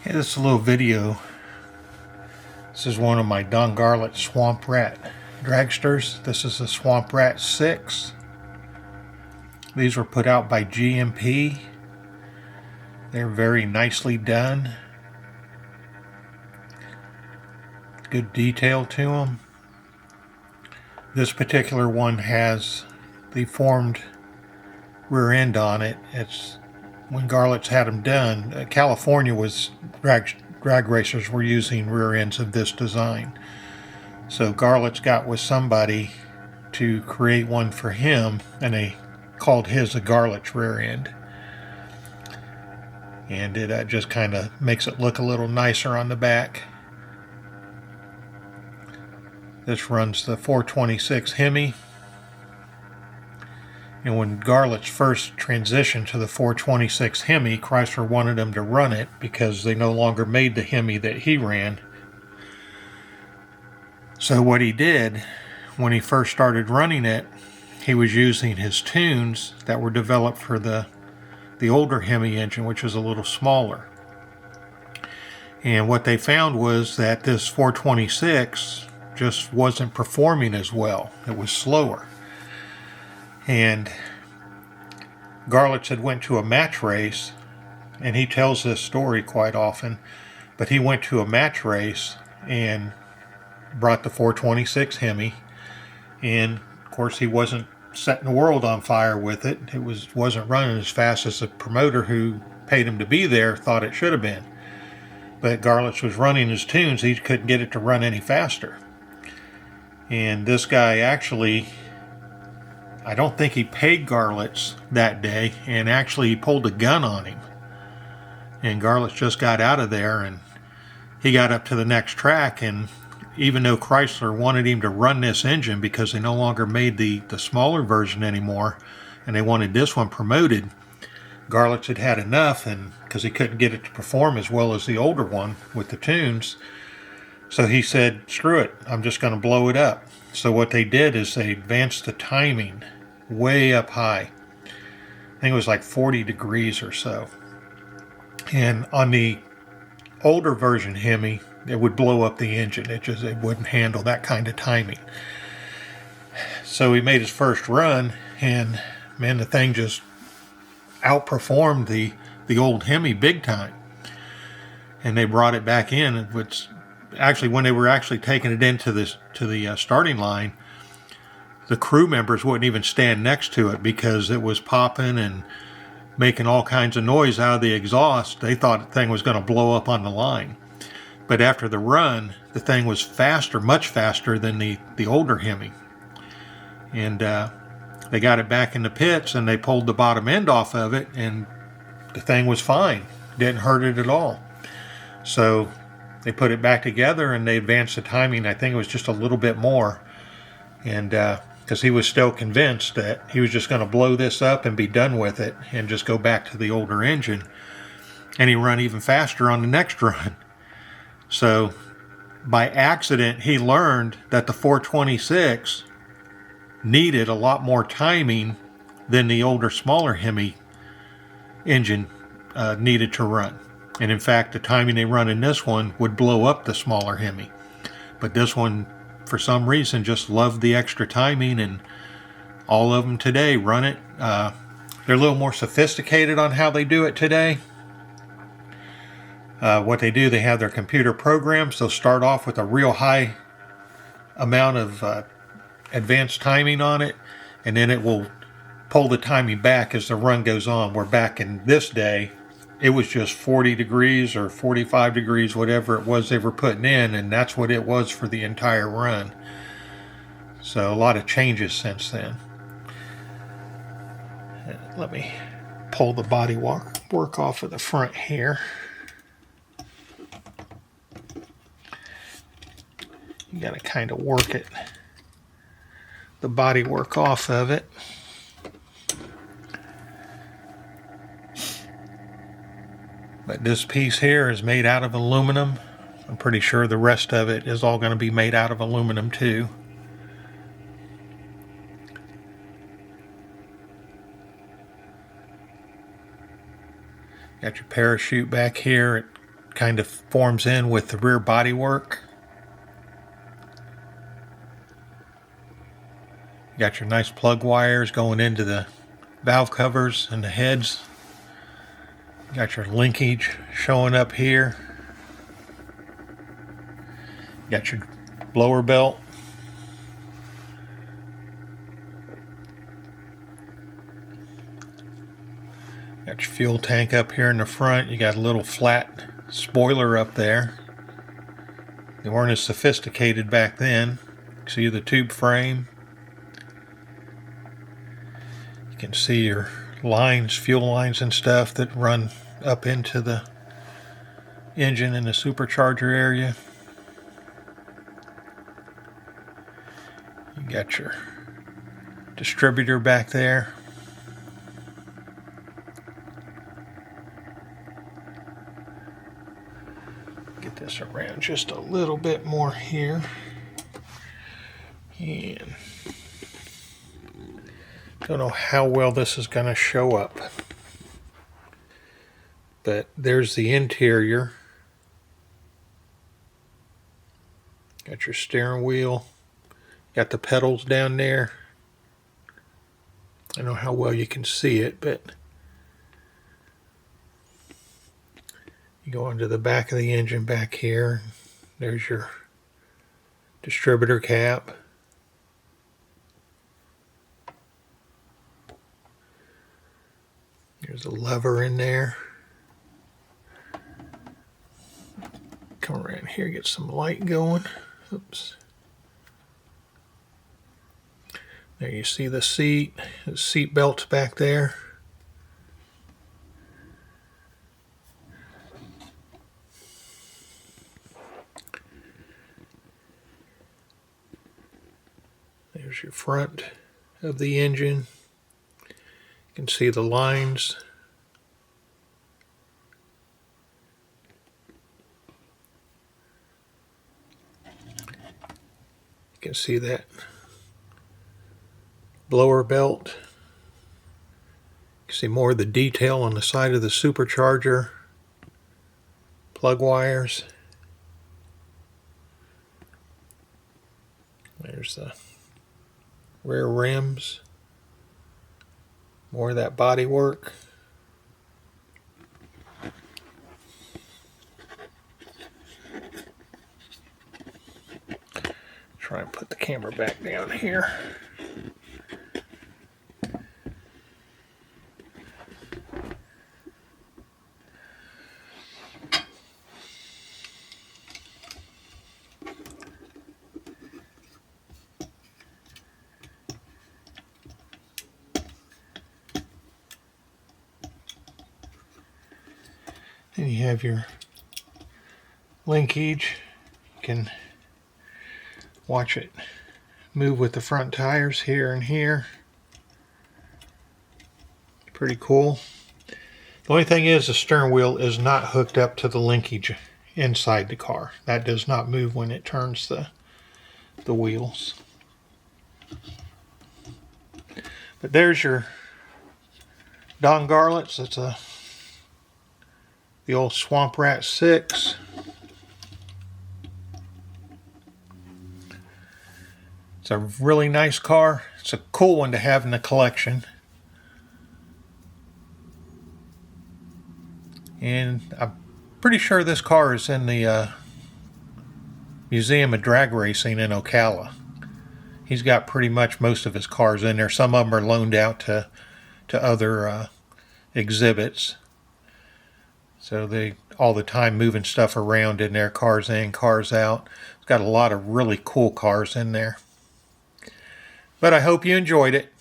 Hey, this is a little video. This is one of my Garlits Swamp Rat dragsters. This is the Swamp Rat VI. These were put out by GMP. They're very nicely done. Good detail to them. This particular one has the formed rear end on it. It's when Garlits had them done. California was drag racers were using rear ends of this design. So Garlits got with somebody to create one for him, and they called his a Garlits rear end. And it just kind of makes it look a little nicer on the back. This runs the 426 Hemi. And when Garlits first transitioned to the 426 Hemi, Chrysler wanted them to run it because they no longer made the Hemi that he ran. So what he did, when he first started running it, he was using his tunes that were developed for the older Hemi engine, which was a little smaller. And what they found was that this 426 just wasn't performing as well. It was slower. And Garlits had went to a match race, and he tells this story quite often, but he went to a match race and brought the 426 Hemi, and of course he wasn't setting the world on fire with it. It wasn't running as fast as the promoter who paid him to be there thought it should have been. But Garlits was running his tunes. He couldn't get it to run any faster. And this guy actually, I don't think he paid Garlits that day, and actually he pulled a gun on him. And Garlits just got out of there, and he got up to the next track, and even though Chrysler wanted him to run this engine because they no longer made the smaller version anymore, and they wanted this one promoted, Garlits had had enough, and because he couldn't get it to perform as well as the older one with the tunes, so he said, screw it, I'm just going to blow it up. So what they did is they advanced the timing way up high. I think it was like 40 degrees or so. And on the older version Hemi, it would blow up the engine. It wouldn't handle that kind of timing. So he made his first run, and man, the thing just outperformed the old Hemi big time. And they brought it back in, which actually, when they were actually taking it into the starting line, the crew members wouldn't even stand next to it because it was popping and making all kinds of noise out of the exhaust. They thought the thing was going to blow up on the line. But after the run, the thing was faster, much faster than the older Hemi. And they got it back in the pits, and they pulled the bottom end off of it, and the thing was fine. Didn't hurt it at all. So they put it back together, and they advanced the timing. I think it was just a little bit more. And because he was still convinced that he was just going to blow this up and be done with it and just go back to the older engine. And he ran even faster on the next run. So by accident, he learned that the 426 needed a lot more timing than the older, smaller Hemi engine needed to run. And in fact, the timing they run in this one would blow up the smaller Hemi. But this one, for some reason, just loved the extra timing, and all of them today run it. They're a little more sophisticated on how they do it today. What they do, they have their computer programs. They'll start off with a real high amount of advanced timing on it, and then it will pull the timing back as the run goes on. Where back in this day, it was just 40 degrees or 45 degrees, whatever it was they were putting in, and that's what it was for the entire run. So a lot of changes since then. Let me pull the body work off of the front here. You got to kind of work it, the body work off of it. But this piece here is made out of aluminum. I'm pretty sure the rest of it is all going to be made out of aluminum too. Got your parachute back here. It kind of forms in with the rear bodywork. You got your nice plug wires going into the valve covers and the heads. You got your linkage showing up here. You got your blower belt. Got your fuel tank up here in the front. You got a little flat spoiler up there. They weren't as sophisticated back then. See the tube frame. You can see your lines, fuel lines and stuff that run up into the engine in the supercharger area. You got your distributor back there. Get this around just a little bit more here. And don't know how well this is going to show up. But there's the interior. Got your steering wheel. Got the pedals down there. I don't know how well you can see it, but you go into the back of the engine back here. There's your distributor cap. There's a lever in there. Come around here, get some light going. Oops. There you see the seat belts back there. There's your front of the engine. You can see the lines. You can see that blower belt. You can see more of the detail on the side of the supercharger. Plug wires. There's the rear rims. More of that body work. Try and put the camera back down here. Then you have your linkage. You can watch it move with the front tires here and here. Pretty cool. The only thing is the steering wheel is not hooked up to the linkage inside the car. That does not move when it turns the wheels. But there's your Don Garlits. It's the old Swamp Rat VI. It's a really nice car. It's a cool one to have in the collection. And I'm pretty sure this car is in the Museum of Drag Racing in Ocala. He's got pretty much most of his cars in there. Some of them are loaned out to other exhibits. So they all the time moving stuff around in there, cars in, cars out. It's got a lot of really cool cars in there. But I hope you enjoyed it.